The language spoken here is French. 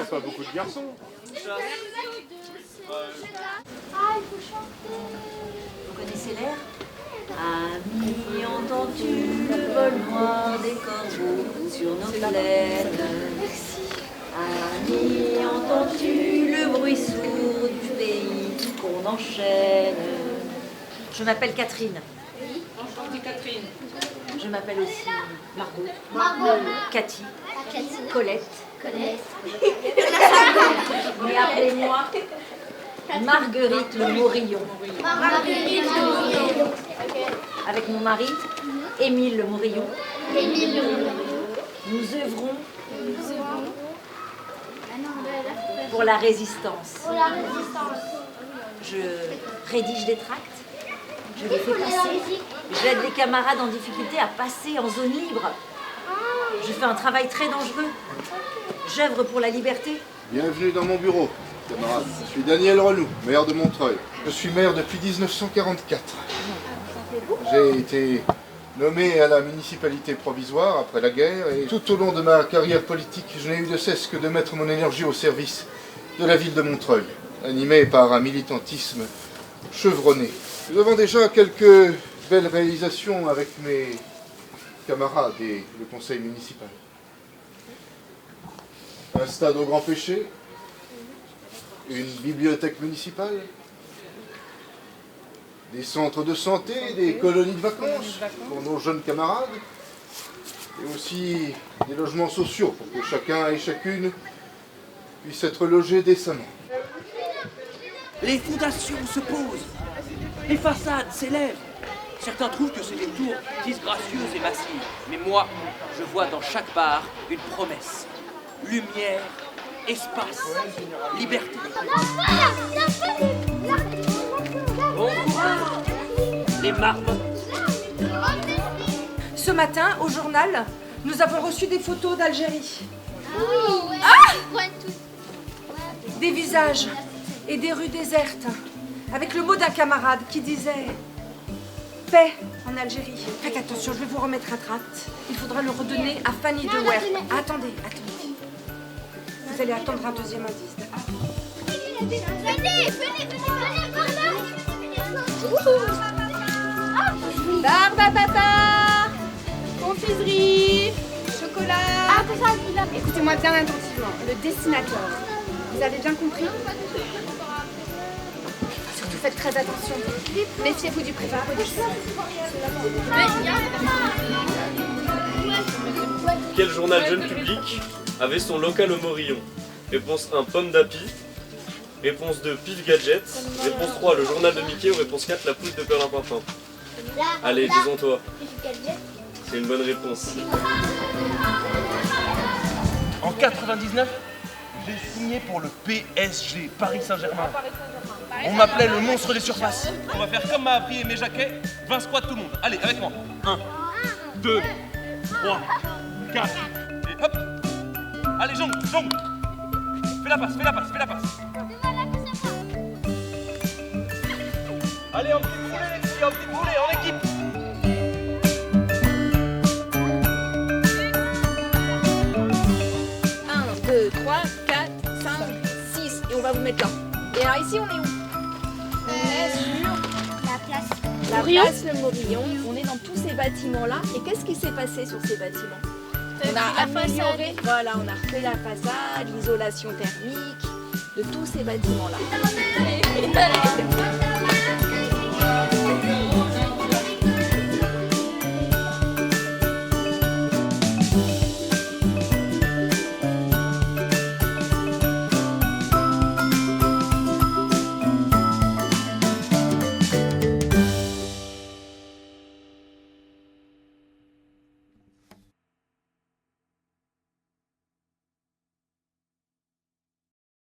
a pas beaucoup de garçons. Ah, il faut chanter. Vous connaissez l'air? Ami, entends-tu le vol noir des corbeaux sur nos plaines? Ami, entends-tu le bruit sourd du pays qu'on enchaîne? Je m'appelle Catherine. Enchantée Catherine. Je m'appelle aussi Margot, Margot. Cathy, Cathy. Colette. Colette. Mais appelez-moi Marguerite Le Morillon. Marguerite Le Morillon. Avec mon mari, Émile Le Morillon, Émile Le Morillon. nous œuvrons pour la résistance. Pour la résistance. Je rédige des tracts, je les Il fais faut la passer, musique. j'aide les camarades en difficulté à passer en zone libre. Je fais un travail très dangereux. J'œuvre pour la liberté. Bienvenue dans mon bureau, camarades. Je suis Daniel Renou, maire de Montreuil. Je suis maire depuis 1944. J'ai été nommé à la municipalité provisoire après la guerre et tout au long de ma carrière politique, je n'ai eu de cesse que de mettre mon énergie au service de la ville de Montreuil, animé par un militantisme chevronné. Nous avons déjà quelques belles réalisations avec mes camarades et le conseil municipal. Un stade au grand péché, une bibliothèque municipale, des centres de santé, des colonies de vacances pour nos jeunes camarades, et aussi des logements sociaux pour que chacun et chacune puisse être logé décemment. Les fondations se posent, les façades s'élèvent. Certains trouvent que c'est des tours disgracieuses et massives, mais moi, je vois dans chaque barre une promesse. Lumière, espace, liberté. Bon courage, les marmottes. Ce matin, au journal, nous avons reçu des photos d'Algérie. Des visages et des rues désertes, avec le mot d'un camarade qui disait « Paix en Algérie ». Faites attention, je vais vous remettre un tract. Il faudra le redonner à Fanny de Weir. Attendez. Vous allez attendre un deuxième indice, d'accord? Venez par là. Barbe à papa, confiserie, chocolat. Ah, tout ça, il a... Écoutez-moi bien attentivement, le dessinateur. Vous avez bien compris? Surtout faites très attention. Méfiez-vous du préparatif. Quel journal jeune public avait son local au Morillon? Réponse 1, Pomme d'Api. Réponse 2, Pif Gadget. Réponse 3, le journal de Mickey. Ou réponse 4, la poule de Perlimpinpin. Allez, disons-toi. C'est une bonne réponse. En 99, j'ai signé pour le PSG, Paris Saint-Germain. On m'appelait le monstre des surfaces. On va faire comme m'a appris Aimé Jacquet, 20 squats tout le monde. Allez, avec moi. 1, 2, 3, 4, et hop. Allez, jongle. Fais la passe. Allez, en petite foulée, les filles, en équipe. Un, 2, 3, 4, 5, 6. Et on va vous mettre là. Et alors ici, on est où? On est sur la place Le Morillon. On est dans tous ces bâtiments-là. Et qu'est-ce qui s'est passé sur ces bâtiments? On a amélioré, voilà, on a refait la façade, l'isolation thermique de tous ces bâtiments-là.